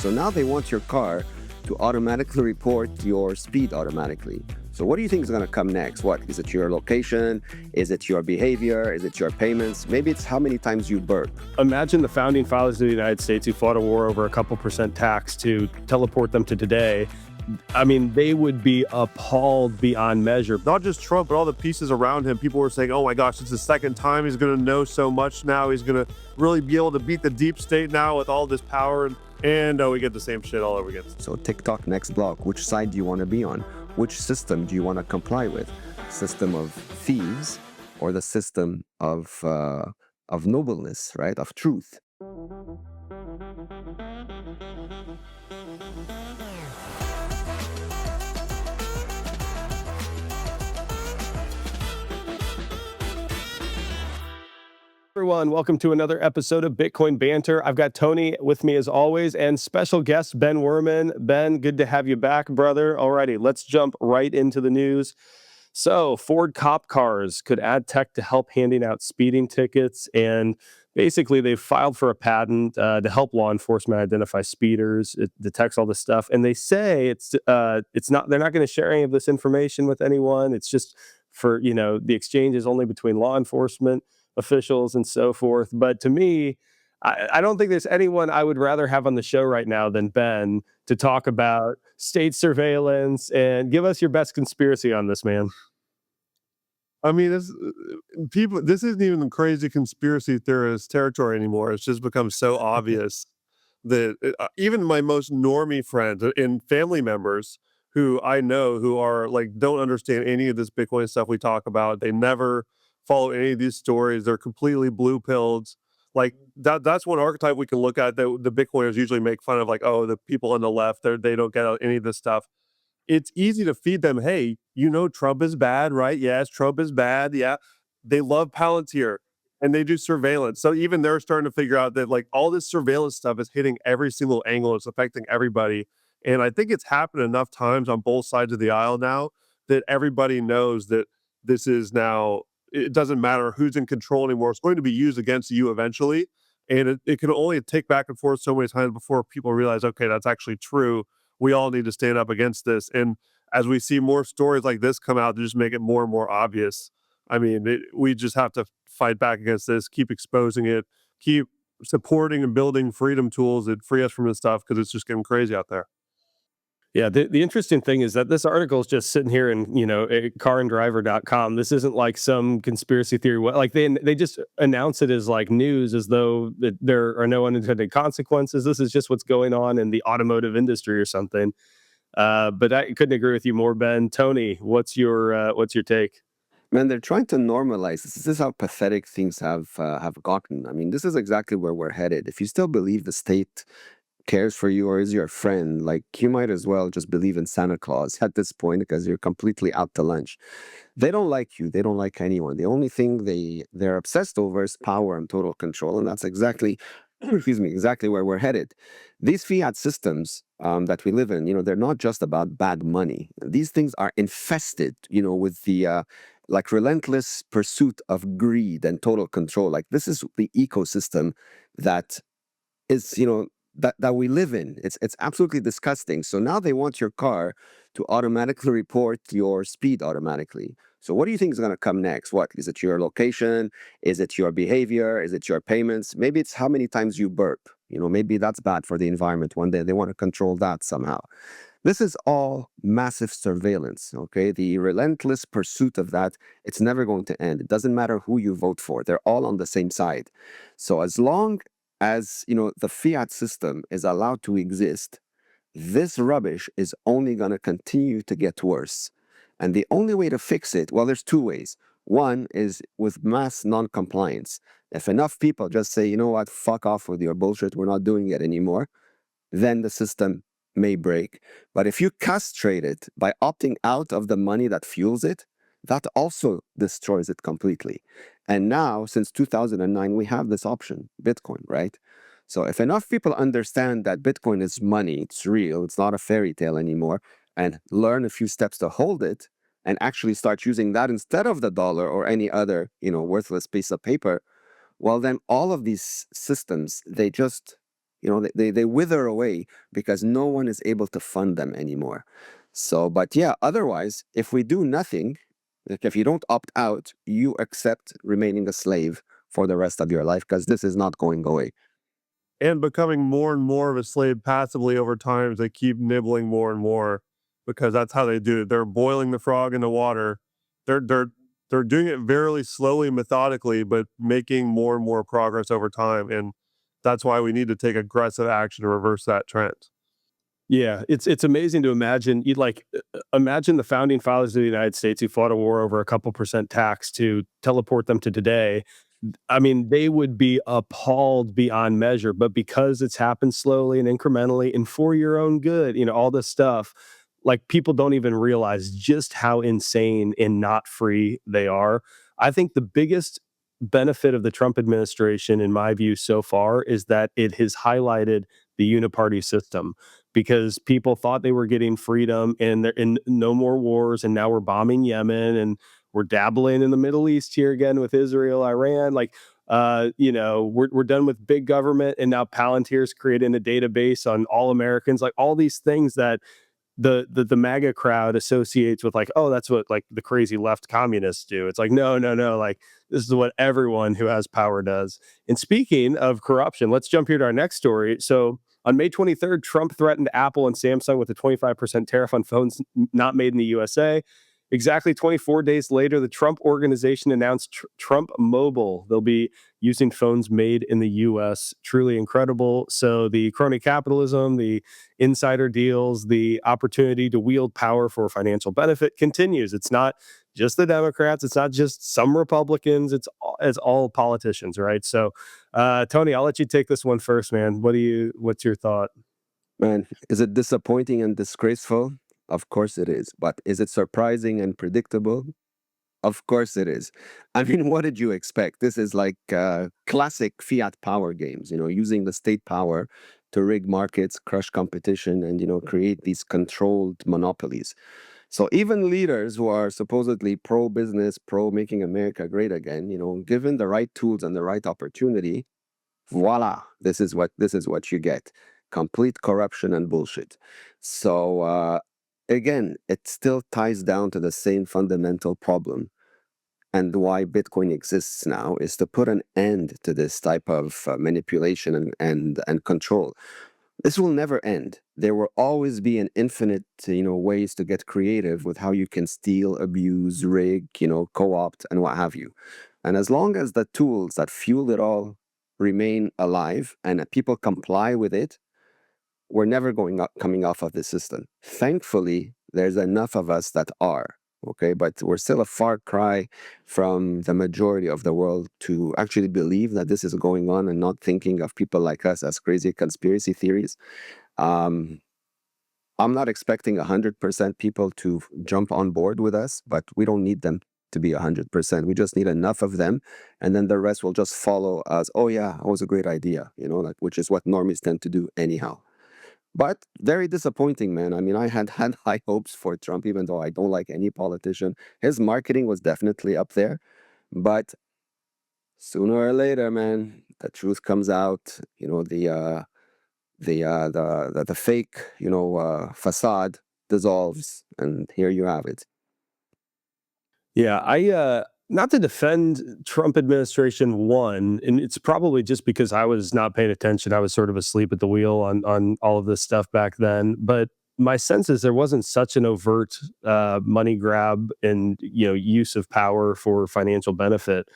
So now they want your car to automatically report your speed automatically. So what do you think is going to come next? What is it? Your location? Is it your behavior? Is it your payments? Maybe it's how many times you burp. Imagine the founding fathers of the United States who fought a war over a couple percent tax to teleport them to today. I mean, they would be appalled beyond measure. Not just Trump, but all the pieces around him. People were saying, oh my gosh, it's the second time he's going to know so much now. He's going to really be able to beat the deep state now with all this power. And we get the same shit all over again. So TikTok next block, which side do you want to be on? Which system do you want to comply with? System of thieves or the system of nobleness, right? Of truth. Everyone, welcome to another episode of Bitcoin Banter. I've got Tony with me as always, and special guest Ben Wehrman. Ben, good to have you back, brother. Alrighty, let's jump right into the news. So, Ford cop cars could add tech to help handing out speeding tickets, and basically they've filed for a patent to help law enforcement identify speeders. It detects all this stuff, and they say it's not. They're not going to share any of this information with anyone. It's just for the exchange is only between law enforcement officials and so forth. But to me, I don't think there's anyone I would rather have on the show right now than Ben to talk about state surveillance and give us your best conspiracy on this, man. I mean, this isn't even crazy conspiracy theorist territory anymore. It's just become so obvious that even my most normie friends and family members who I know who are like, don't understand any of this Bitcoin stuff we talk about. They never follow any of these stories. They're completely blue pilled. Like that's one archetype we can look at that the Bitcoiners usually make fun of, like, oh, the people on the left, they don't get any of this stuff. It's easy to feed them, hey, Trump is bad, right? Yes, Trump is bad. Yeah. They love Palantir and they do surveillance. So even they're starting to figure out that like all this surveillance stuff is hitting every single angle. It's affecting everybody. And I think it's happened enough times on both sides of the aisle now that everybody knows that this is now, it doesn't matter who's in control anymore. It's going to be used against you eventually. And it can only take back and forth so many times before people realize, okay, that's actually true. We all need to stand up against this. And as we see more stories like this come out, to just make it more and more obvious. I mean, we just have to fight back against this, keep exposing it, keep supporting and building freedom tools that free us from this stuff, because it's just getting crazy out there. Yeah, the interesting thing is that this article is just sitting here in, caranddriver.com. This isn't like some conspiracy theory. Like they just announce it as like news, as though that there are no unintended consequences. This is just what's going on in the automotive industry or something. But I couldn't agree with you more, Ben. Tony, what's your take? Man, they're trying to normalize this. This is how pathetic things have gotten. I mean, this is exactly where we're headed. If you still believe the state cares for you or is your friend, like, you might as well just believe in Santa Claus at this point, because you're completely out to lunch. They don't like you. They don't like anyone. The only thing they're obsessed over is power and total control, and that's exactly exactly where we're headed. These fiat systems that we live in, they're not just about bad money. These things are infested, with the like relentless pursuit of greed and total control. Like, this is the ecosystem that is, that we live in. It's absolutely disgusting. So now they want your car to automatically report your speed automatically. So what do you think is going to come next? What is it? Your location? Is it your behavior? Is it your payments? Maybe it's how many times you burp. Maybe that's bad for the environment. One day they want to control that somehow. This is all massive surveillance, okay? The relentless pursuit of that, it's never going to end. It doesn't matter who you vote for. They're all on the same side. So as long as the fiat system is allowed to exist, this rubbish is only going to continue to get worse. And the only way to fix it, well, there's two ways. One is with mass non-compliance. If enough people just say, you know what, fuck off with your bullshit, we're not doing it anymore, then the system may break. But if you castrate it by opting out of the money that fuels it, that also destroys it completely. And now, since 2009, we have this option, Bitcoin, right? So if enough people understand that Bitcoin is money, it's real, it's not a fairy tale anymore, and learn a few steps to hold it, and actually start using that instead of the dollar or any other, worthless piece of paper, well, then all of these systems, they just they wither away because no one is able to fund them anymore. So, but yeah, otherwise, if we do nothing, like if you don't opt out, you accept remaining a slave for the rest of your life because this is not going away. And becoming more and more of a slave passively over time as they keep nibbling more and more, because that's how they do it. They're boiling the frog in the water. They're they're they're doing it very slowly, methodically, but making more and more progress over time. And that's why we need to take aggressive action to reverse that trend. Yeah, it's amazing to imagine. You like imagine the founding fathers of the United States who fought a war over a couple percent tax to teleport them to today. I mean, they would be appalled beyond measure, but because it's happened slowly and incrementally and for your own good, all this stuff, like people don't even realize just how insane and not free they are. I think the biggest benefit of the Trump administration, in my view, so far, is that it has highlighted the uniparty system because people thought they were getting freedom and there and no more wars, and now we're bombing Yemen and we're dabbling in the Middle East here again with Israel, Iran. Like, we're done with big government, and now Palantir's creating a database on all Americans. Like all these things that the MAGA crowd associates with, like, oh, that's what like the crazy left communists do. It's like, no, no, no, like this is what everyone who has power does. And speaking of corruption, let's jump here to our next story. So on May 23rd, Trump threatened Apple and Samsung with a 25% tariff on phones not made in the USA. Exactly 24 days later, the Trump organization announced Trump Mobile. They'll be using phones made in the US. Truly incredible. So the crony capitalism, the insider deals, the opportunity to wield power for financial benefit continues. It's not just the Democrats, it's not just some Republicans, it's all politicians, right? So, Tony, I'll let you take this one first, man. What's your thought? Man, is it disappointing and disgraceful? Of course it is. But is it surprising and predictable? Of course it is. I mean, what did you expect? This is like classic fiat power games, using the state power to rig markets, crush competition, and, create these controlled monopolies. So even leaders who are supposedly pro business, pro making America great again, given the right tools and the right opportunity, voila, this is what you get. Complete corruption and bullshit. So again, it still ties down to the same fundamental problem, and why Bitcoin exists now is to put an end to this type of manipulation and control. This will never end. There will always be an infinite, ways to get creative with how you can steal, abuse, rig, co-opt, and what have you. And as long as the tools that fuel it all remain alive and that people comply with it, we're never coming off of the system. Thankfully, there's enough of us that are. Okay, but we're still a far cry from the majority of the world to actually believe that this is going on and not thinking of people like us as crazy conspiracy theories. Um, I'm not expecting 100% people to jump on board with us, but we don't need them to be 100%. We just need enough of them, and then the rest will just follow us. Oh yeah, it was a great idea, like which is what normies tend to do anyhow. But very disappointing, man. I mean, I had had high hopes for Trump, even though I don't like any politician. His marketing was definitely up there, but sooner or later, man, the truth comes out. The fake, facade dissolves, and here you have it. Yeah, I not to defend Trump administration one, and it's probably just because I was not paying attention. I was sort of asleep at the wheel on all of this stuff back then. But my sense is there wasn't such an overt money grab and use of power for financial benefit.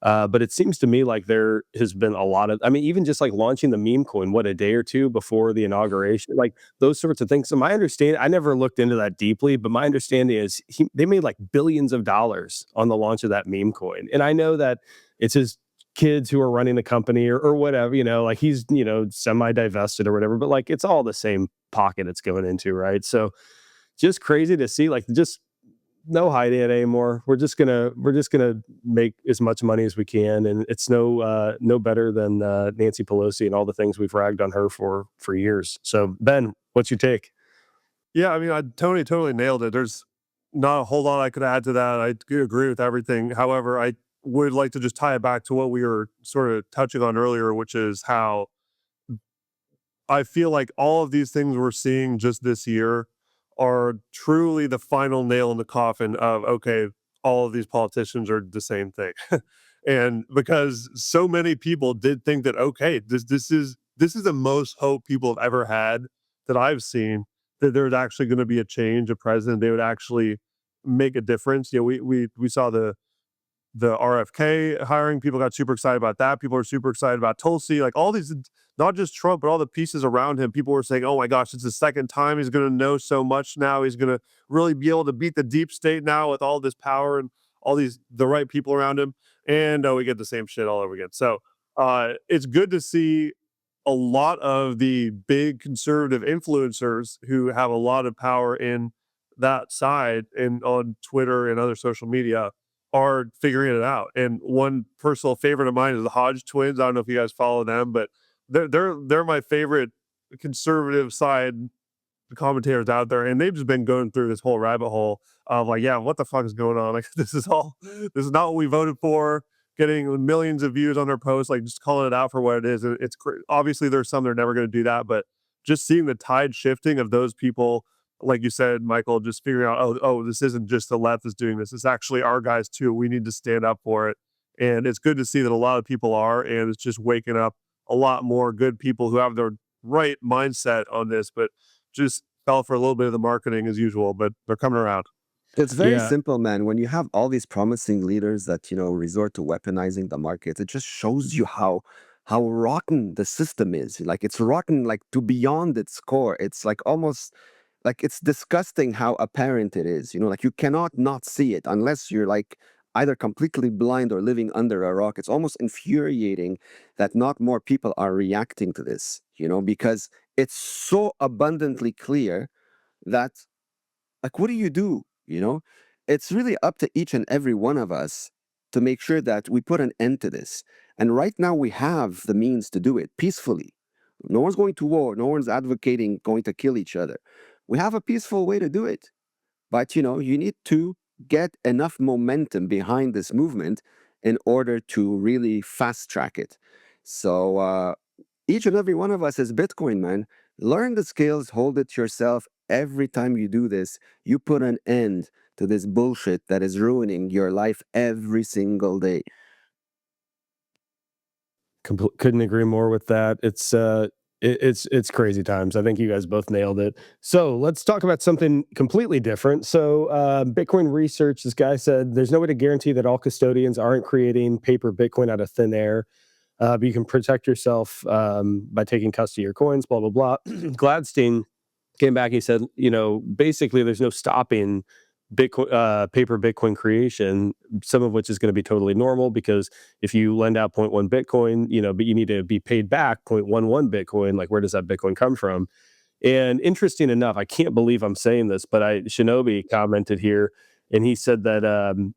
But it seems to me like there has been a lot of, I mean, even just like launching the meme coin, what, a day or two before the inauguration, like those sorts of things. So my understanding, I never looked into that deeply, but my understanding is they made like billions of dollars on the launch of that meme coin. And I know that it's his kids who are running the company or whatever, like he's, semi divested or whatever, but like it's all the same pocket it's going into. Right. So just crazy to see, like, just no hiding it anymore. We're just gonna make as much money as we can, and it's no better than Nancy Pelosi and all the things we've ragged on her for years. So Ben, what's your take? Yeah, I mean, Tony totally nailed it. There's not a whole lot I could add to that. I do agree with everything. However, I would like to just tie it back to what we were sort of touching on earlier, which is how I feel like all of these things we're seeing just this year are truly the final nail in the coffin of, okay, all of these politicians are the same thing. And because so many people did think that, okay, this is the most hope people have ever had that I've seen, that there's actually going to be a change, a president, they would actually make a difference. We saw the RFK hiring. People got super excited about that. People are super excited about Tulsi. Like all these, not just Trump, but all the pieces around him. People were saying, "Oh my gosh, it's the second time he's going to know so much now. He's going to really be able to beat the deep state now with all this power and all these the right people around him." And we get the same shit all over again. So it's good to see a lot of the big conservative influencers who have a lot of power in that side and on Twitter and other social media are figuring it out. And one personal favorite of mine is the Hodge twins. I don't know if you guys follow them, but they're my favorite conservative side commentators out there, and they've just been going through this whole rabbit hole of like, yeah, what the fuck is going on? Like, this is not what we voted for. Getting millions of views on their posts, like just calling it out for what it is. It's obviously there's some that are never going to do that, but just seeing the tide shifting of those people, like you said, Michael, just figuring out, oh, this isn't just the left that's doing this. It's actually our guys too. We need to stand up for it, and it's good to see that a lot of people are, and it's just waking up a lot more good people who have their right mindset on this, but just fell for a little bit of the marketing as usual, but they're coming around. It's very Yeah. simple, man. When you have all these promising leaders that, resort to weaponizing the market, it just shows you how rotten the system is. Like it's rotten like to beyond its core. It's like almost like it's disgusting how apparent it is. Like you cannot not see it unless you're like either completely blind or living under a rock. It's almost infuriating that not more people are reacting to this, because it's so abundantly clear that, like, what do you do? It's really up to each and every one of us to make sure that we put an end to this. And right now we have the means to do it peacefully. No one's going to war. No one's advocating going to kill each other. We have a peaceful way to do it. But you need to get enough momentum behind this movement in order to really fast track it. So each and every one of us is Bitcoin, man. Learn the skills, hold it yourself. Every time you do this, you put an end to this bullshit that is ruining your life every single day. Couldn't agree more with that. It's crazy times. I think you guys both nailed it. So let's talk about something completely different. So Bitcoin research, this guy said there's no way to guarantee that all custodians aren't creating paper Bitcoin out of thin air. But you can protect yourself by taking custody of your coins, blah, blah, blah. Gladstein came back. He said, basically there's no stopping Bitcoin, paper Bitcoin creation, some of which is going to be totally normal because if you lend out zero point 0.1 Bitcoin, but you need to be paid back 0.11 Bitcoin, like where does that Bitcoin come from? And interesting enough, I can't believe I'm saying this, but Shinobi commented here and he said that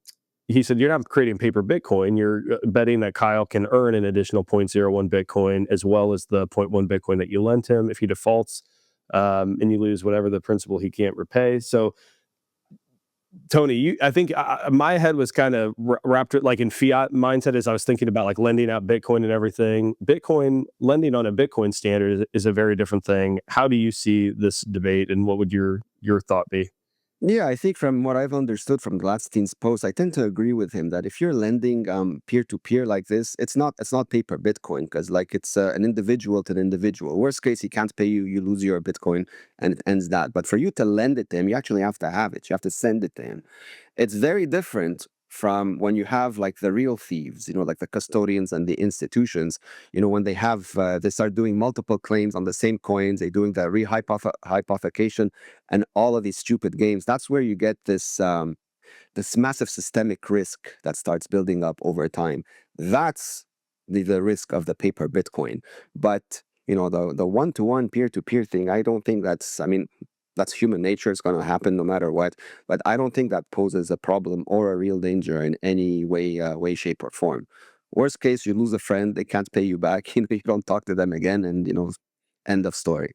you're not creating paper Bitcoin. You're betting that Kyle can earn an additional 0.01 Bitcoin as well as the zero point 0.1 Bitcoin that you lent him if he defaults and you lose whatever the principal he can't repay. So Tony, I think my head was kind of wrapped like in fiat mindset as I was thinking about like lending out Bitcoin and everything. Bitcoin lending on a Bitcoin standard is a very different thing. How do you see this debate, and what would your thought be? Yeah, I think from what I've understood from Gladstein's post, I tend to agree with him that if you're lending peer to peer like this, it's not paper Bitcoin because like it's an individual to the individual. Worst case, he can't pay you, you lose your Bitcoin, and it ends that. But for you to lend it to him, you actually have to have it. You have to send it to him. It's very different from when you have like the real thieves, like the custodians and the institutions, when they start doing multiple claims on the same coins, they're doing the hypothecation and all of these stupid games. That's where you get this massive systemic risk that starts building up over time. That's the risk of the paper Bitcoin. But the one-to-one peer-to-peer thing, I don't think I mean, that's human nature. It's going to happen no matter what. But I don't think that poses a problem or a real danger in any way, shape, or form. Worst case, you lose a friend, they can't pay you back. You don't talk to them again, and end of story.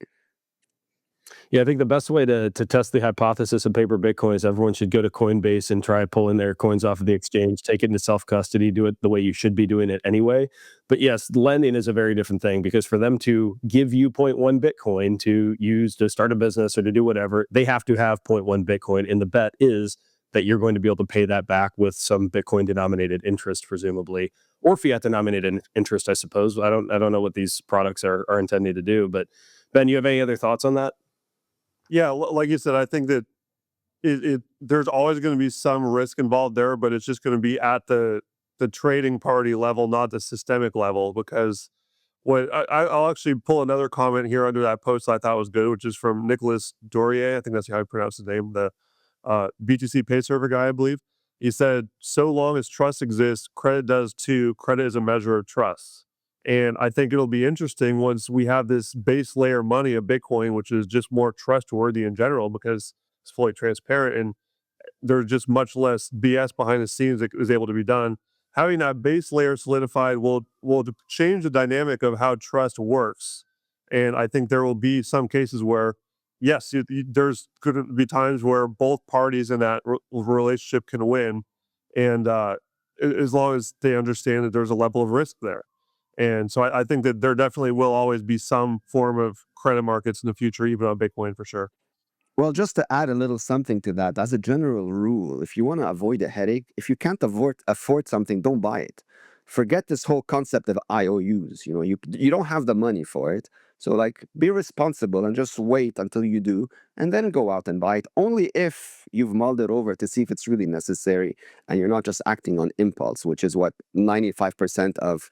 Yeah, I think the best way to test the hypothesis of paper Bitcoin is everyone should go to Coinbase and try pulling their coins off of the exchange, take it into self custody, do it the way you should be doing it anyway. But yes, lending is a very different thing because for them to give you zero point 0.1 Bitcoin to use to start a business or to do whatever, they have to have zero point 0.1 Bitcoin. And the bet is that you're going to be able to pay that back with some Bitcoin denominated interest, presumably, or fiat denominated interest, I suppose. I don't know what these products are intended to do. But Ben, you have any other thoughts on that? Yeah, like you said, I think that there's always going to be some risk involved there, but it's just going to be at the trading party level, not the systemic level. Because I'll actually pull another comment here under that post I thought was good, which is from Nicholas Dorier. I think that's how I pronounce his name, the BTC pay server guy, I believe. He said, "So long as trust exists, credit does too. Credit is a measure of trust." And I think it'll be interesting once we have this base layer money of Bitcoin, which is just more trustworthy in general because it's fully transparent and there's just much less BS behind the scenes that is able to be done. Having that base layer solidified will change the dynamic of how trust works, and I think there will be some cases where, yes, there's could be times where both parties in that relationship can win, and as long as they understand that there's a level of risk there. And so I think that there definitely will always be some form of credit markets in the future, even on Bitcoin for sure. Well, just to add a little something to that, as a general rule, if you want to avoid a headache, if you can't afford something, don't buy it. Forget this whole concept of IOUs. You don't have the money for it. So like be responsible and just wait until you do and then go out and buy it only if you've mulled it over to see if it's really necessary and you're not just acting on impulse, which is what 95% of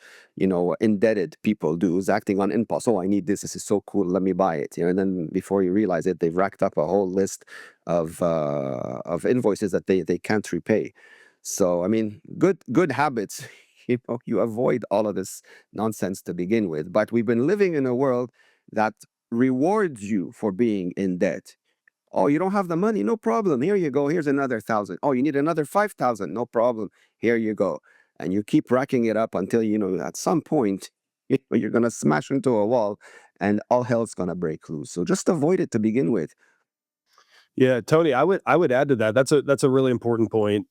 indebted people do, is acting on impulse. Oh, I need this. This is so cool. Let me buy it. And then before you realize it, they've racked up a whole list of invoices that they can't repay. So I mean, good habits. You avoid all of this nonsense to begin with. But we've been living in a world that rewards you for being in debt. Oh, you don't have the money? No problem. Here you go. Here's another 1,000. Oh, you need another 5,000? No problem. Here you go. And you keep racking it up until, at some point, you're going to smash into a wall and all hell's going to break loose. So just avoid it to begin with. Yeah, Tony, I would add to that. That's a really important point.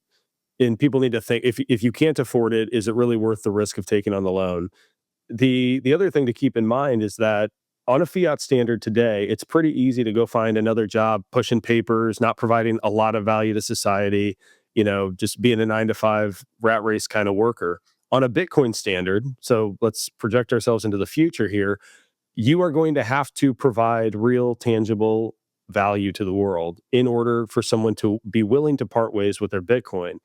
And people need to think if you can't afford it, is it really worth the risk of taking on the loan? The other thing to keep in mind is that on a fiat standard today, it's pretty easy to go find another job pushing papers, not providing a lot of value to society, just being a 9 to 5 rat race kind of worker. On a Bitcoin standard, so let's project ourselves into the future here, you are going to have to provide real tangible value to the world in order for someone to be willing to part ways with their Bitcoin.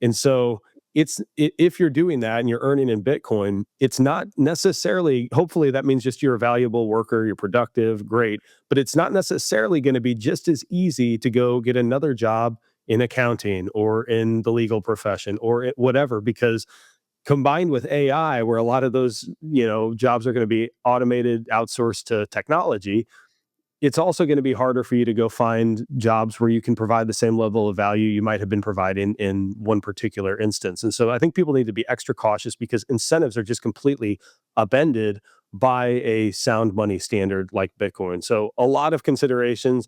And so if you're doing that and you're earning in Bitcoin, it's not necessarily, hopefully that means just you're a valuable worker, you're productive, great, but it's not necessarily going to be just as easy to go get another job in accounting or in the legal profession or whatever, because combined with AI, where a lot of those, jobs are going to be automated, outsourced to technology, it's also going to be harder for you to go find jobs where you can provide the same level of value you might have been providing in one particular instance. And so I think people need to be extra cautious because incentives are just completely upended by a sound money standard like Bitcoin. So a lot of considerations.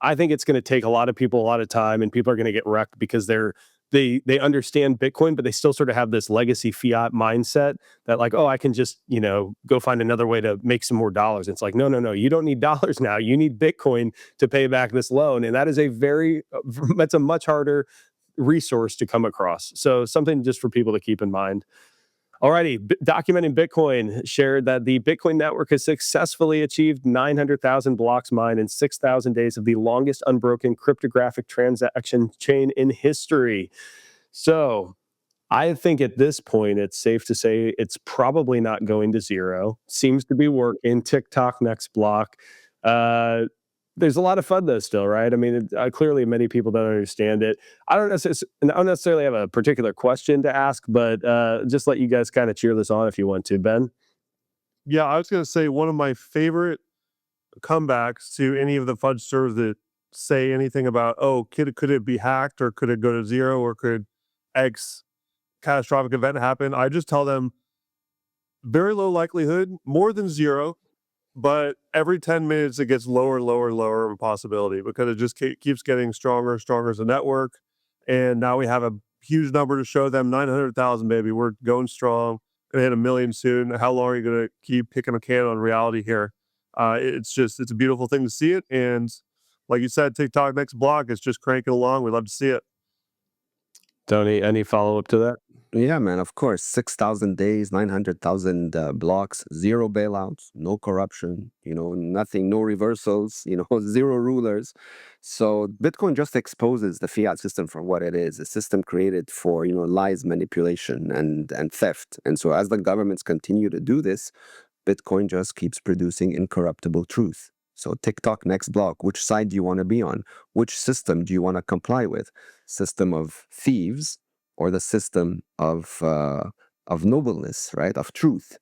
I think it's going to take a lot of people a lot of time, and people are going to get wrecked because they understand Bitcoin, but they still sort of have this legacy fiat mindset that like, oh, I can just, go find another way to make some more dollars. It's like, no, no, no, you don't need dollars now. You need Bitcoin to pay back this loan. And that is that's a much harder resource to come across. So something just for people to keep in mind. Alrighty, documenting Bitcoin shared that the Bitcoin network has successfully achieved 900,000 blocks mined in 6,000 days of the longest unbroken cryptographic transaction chain in history. So I think at this point, it's safe to say it's probably not going to zero. Seems to be working. TikTok next block. Uh, there's a lot of fun though, still, right? I mean, clearly many people don't understand it. I don't necessarily have a particular question to ask, but just let you guys kind of cheer this on if you want to, Ben. Yeah, I was going to say one of my favorite comebacks to any of the fudge servers that say anything about, oh, could it be hacked or could it go to zero or could X catastrophic event happen? I just tell them very low likelihood, more than zero, but every 10 minutes it gets lower, lower, lower in possibility because it just keeps getting stronger and stronger as a network. And now we have a huge number to show them, 900,000, baby. We're going strong. Gonna hit a million soon. How long are you gonna keep kicking a can on reality here? It's a beautiful thing to see it. And like you said, TikTok next block is just cranking along. We love to see it. Tony, any follow up to that? Yeah, man, of course. 6,000 days, 900,000 blocks, zero bailouts, no corruption, nothing, no reversals, zero rulers. So Bitcoin just exposes the fiat system for what it is, a system created for, lies, manipulation, and theft. And so as the governments continue to do this, Bitcoin just keeps producing incorruptible truth. So TikTok next block, which side do you want to be on? Which system do you want to comply with? System of thieves or the system of nobleness, right? Of truth.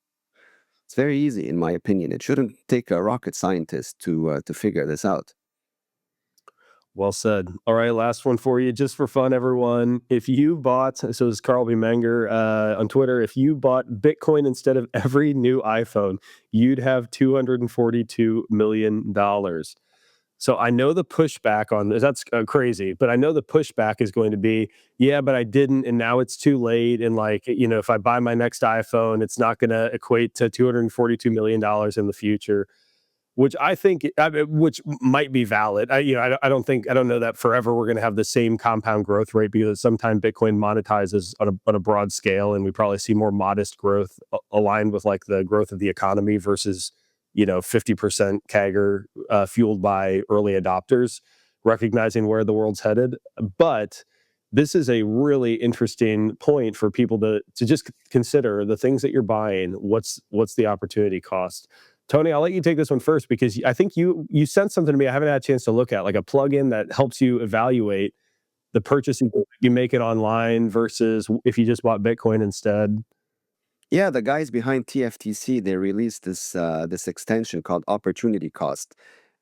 It's very easy, in my opinion. It shouldn't take a rocket scientist to figure this out. Well said. All right, last one for you, just for fun, everyone. If you bought, so this is Carl B. Menger on Twitter, if you bought Bitcoin instead of every new iPhone, you'd have $242 million. So I know the pushback on this, that's crazy, but I know the pushback is going to be, yeah, but I didn't, and now it's too late. And if I buy my next iPhone, it's not going to equate to $242 million in the future, which I think, which might be valid. I don't think, I don't know that forever we're going to have the same compound growth rate because sometimes Bitcoin monetizes on a broad scale, and we probably see more modest growth aligned with the growth of the economy versus 50% CAGR fueled by early adopters, recognizing where the world's headed. But this is a really interesting point for people to just consider the things that you're buying. What's the opportunity cost? Tony, I'll let you take this one first because I think you sent something to me I haven't had a chance to look at, like a plugin that helps you evaluate the purchasing you make it online versus if you just bought Bitcoin instead. Yeah, the guys behind TFTC, they released this extension called Opportunity Cost.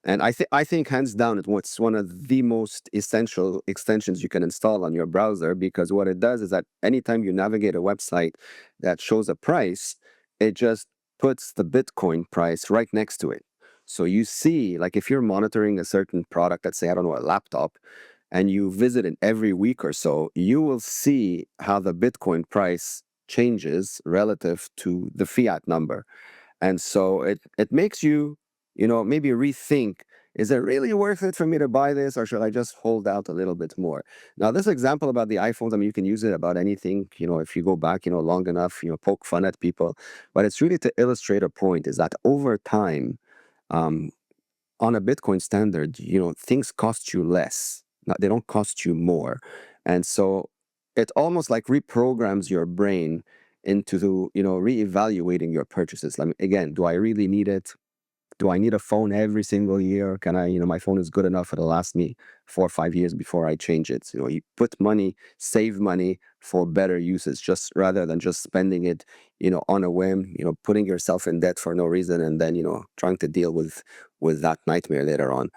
And I think hands down it's one of the most essential extensions you can install on your browser, because what it does is that anytime you navigate a website that shows a price, it just puts the Bitcoin price right next to it. So you see, like if you're monitoring a certain product, let's say, I don't know, a laptop, and you visit it every week or so, you will see how the Bitcoin price changes relative to the fiat number. And so it makes you, maybe rethink, is it really worth it for me to buy this, or should I just hold out a little bit more? Now, this example about the iPhones, I mean, you can use it about anything, if you go back, long enough, poke fun at people. But it's really to illustrate a point, is that over time, um, on a Bitcoin standard, things cost you less. They don't cost you more. And so it almost like reprograms your brain into, reevaluating your purchases. Like, again, do I really need it? Do I need a phone every single year? Can I, my phone is good enough, it'll last me 4 or 5 years before I change it. You put money, save money for better uses, just rather than just spending it, on a whim, putting yourself in debt for no reason, and then, trying to deal with that nightmare later on.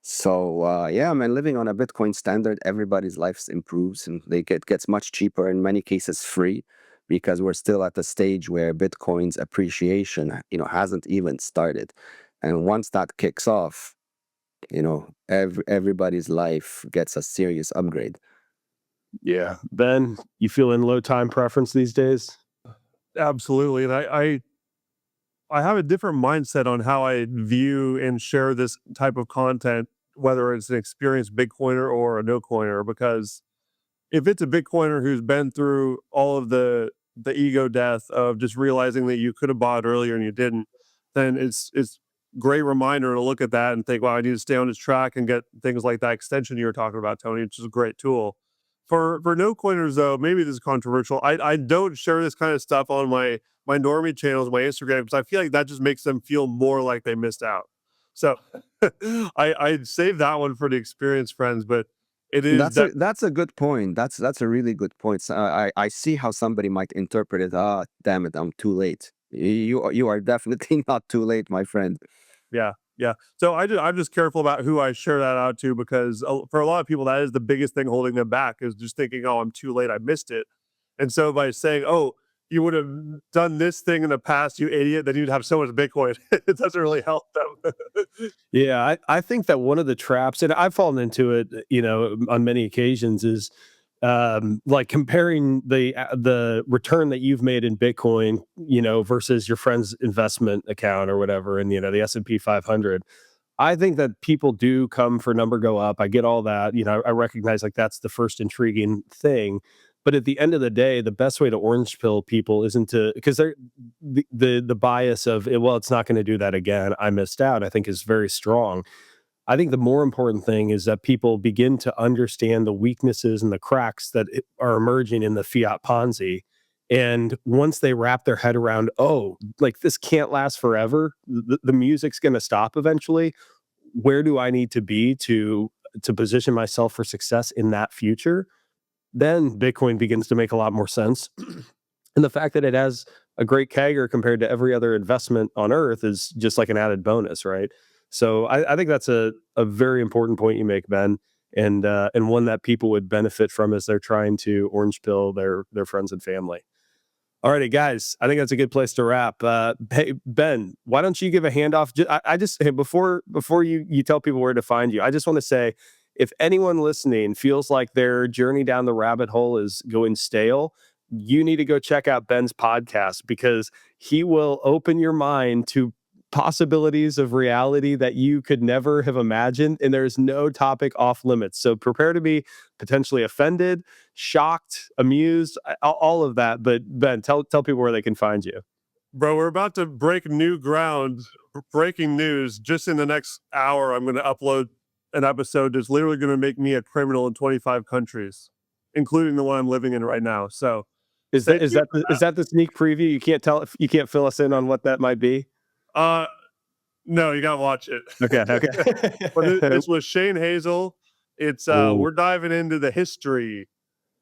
So yeah, man, living on a Bitcoin standard, everybody's life improves and gets much cheaper, in many cases free, because we're still at the stage where Bitcoin's appreciation, hasn't even started. And once that kicks off, everybody's life gets a serious upgrade. Yeah. Ben, you feel in low time preference these days? Absolutely. And I have a different mindset on how I view and share this type of content, whether it's an experienced Bitcoiner or a no coiner, because if it's a Bitcoiner who's been through all of the ego death of just realizing that you could have bought earlier and you didn't, then it's great reminder to look at that and think, wow, I need to stay on this track and get things like that extension you were talking about, Tony, which is a great tool. For no coiners though, maybe this is controversial. I don't share this kind of stuff on my normie channels, my Instagram, because I feel like that just makes them feel more like they missed out. So I save that one for the experienced friends, but it is That's a that. that's a good point. That's a really good point. So I see how somebody might interpret it. Ah, damn it, I'm too late. You are definitely not too late, my friend. Yeah, yeah. So I'm just careful about who I share that out to, because for a lot of people that is the biggest thing holding them back, is just thinking, oh, I'm too late, I missed it. And so by saying, oh, you would have done this thing in the past, you idiot, then you'd have so much Bitcoin. It doesn't really help them. Yeah, I think that one of the traps, and I've fallen into it, on many occasions, is like comparing the return that you've made in Bitcoin, versus your friend's investment account or whatever, and the S&P 500. I think that people do come for number go up. I get all that. I recognize like that's the first intriguing thing. But at the end of the day, the best way to orange pill people isn't to, because they're the bias of well, it's not going to do that again. I missed out, I think is very strong. I think the more important thing is that people begin to understand the weaknesses and the cracks that are emerging in the fiat Ponzi. And once they wrap their head around, oh, like this can't last forever, the music's going to stop eventually. Where do I need to be to position myself for success in that future? Then Bitcoin begins to make a lot more sense. And the fact that it has a great CAGR compared to every other investment on earth is just like an added bonus, right? So I think that's a very important point you make, Ben, and one that people would benefit from as they're trying to orange pill their friends and family. Alrighty, guys, I think that's a good place to wrap. Hey, Ben, why don't you give a handoff? Hey, before you tell people where to find you, I just want to say, if anyone listening feels like their journey down the rabbit hole is going stale, you need to go check out Ben's podcast, because he will open your mind to possibilities of reality that you could never have imagined, and there's no topic off limits. So prepare to be potentially offended, shocked, amused, all of that. But Ben, tell people where they can find you. Bro, we're about to break new ground. Breaking news. Just in the next hour, I'm going to upload an episode that's literally going to make me a criminal in 25 countries, including the one I'm living in right now. So is that the sneak preview? You can't fill us in on what that might be? No, you gotta watch it. Okay. But this was Shane Hazel. It's we're diving into the history,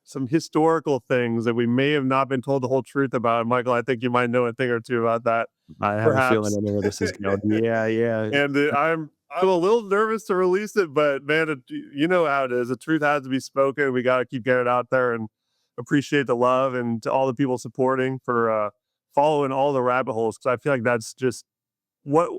some historical things that we may have not been told the whole truth about. Michael, I think you might know a thing or two about that. I have a feeling I know where this is going. Yeah. And I'm a little nervous to release it, but man, you know how it is. The truth has to be spoken. We got to keep getting it out there, and appreciate the love, and to all the people supporting for following all the rabbit holes, because I feel like that's just what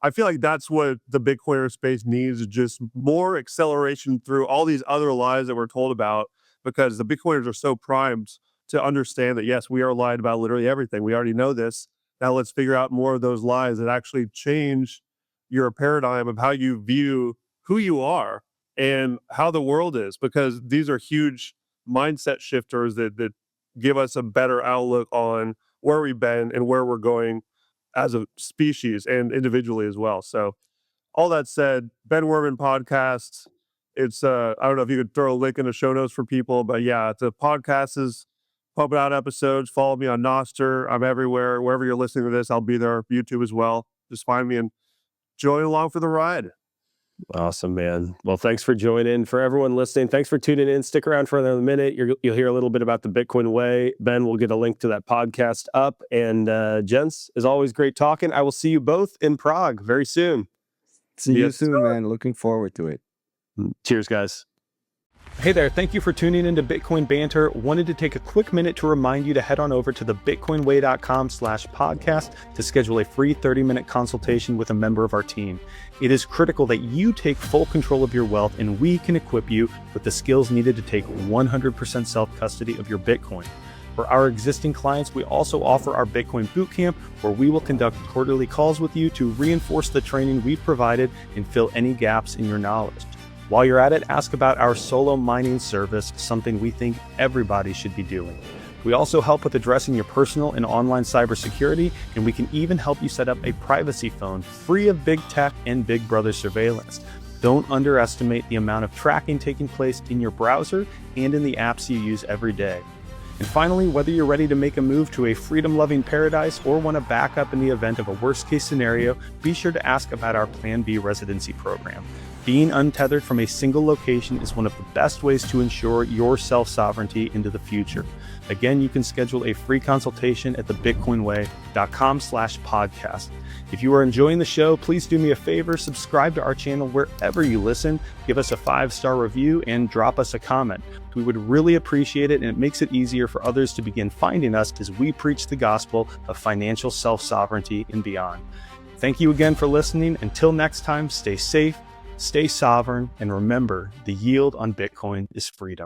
the Bitcoiner space needs, is just more acceleration through all these other lies that we're told about, because the Bitcoiners are so primed to understand that, yes, we are lied about literally everything. We already know this. Now let's figure out more of those lies that actually change your paradigm of how you view who you are and how the world is, because these are huge mindset shifters that give us a better outlook on where we've been and where we're going as a species and individually as well. So all that said, Ben Wehrman podcast. It's I don't know if you could throw a link in the show notes for people, but yeah, the podcast is pumping out episodes. Follow me on Nostr. I'm everywhere. Wherever you're listening to this, I'll be there. YouTube as well. Just find me and join along for the ride. Awesome, man. Well, thanks for joining. For everyone listening, thanks for tuning in. Stick around for another minute. You'll hear a little bit about the Bitcoin way. Ben will get a link to that podcast up. And gents, as always, great talking. I will see you both in Prague very soon. See you soon, man. Looking forward to it. Cheers, guys. Hey there, thank you for tuning into Bitcoin Banter. Wanted to take a quick minute to remind you to head on over to thebitcoinway.com/podcast to schedule a free 30-minute consultation with a member of our team. It is critical that you take full control of your wealth, and we can equip you with the skills needed to take 100% self-custody of your Bitcoin. For our existing clients, we also offer our Bitcoin Bootcamp, where we will conduct quarterly calls with you to reinforce the training we've provided and fill any gaps in your knowledge. While you're at it, ask about our solo mining service, something we think everybody should be doing. We also help with addressing your personal and online cybersecurity, and we can even help you set up a privacy phone free of big tech and big brother surveillance. Don't underestimate the amount of tracking taking place in your browser and in the apps you use every day. And finally, whether you're ready to make a move to a freedom-loving paradise or want to back up in the event of a worst-case scenario, be sure to ask about our Plan B residency program. Being untethered from a single location is one of the best ways to ensure your self-sovereignty into the future. Again, you can schedule a free consultation at thebitcoinway.com/podcast. If you are enjoying the show, please do me a favor, subscribe to our channel wherever you listen, give us a 5-star review, and drop us a comment. We would really appreciate it, and it makes it easier for others to begin finding us as we preach the gospel of financial self-sovereignty and beyond. Thank you again for listening. Until next time, stay safe, stay sovereign, and remember, the yield on Bitcoin is freedom.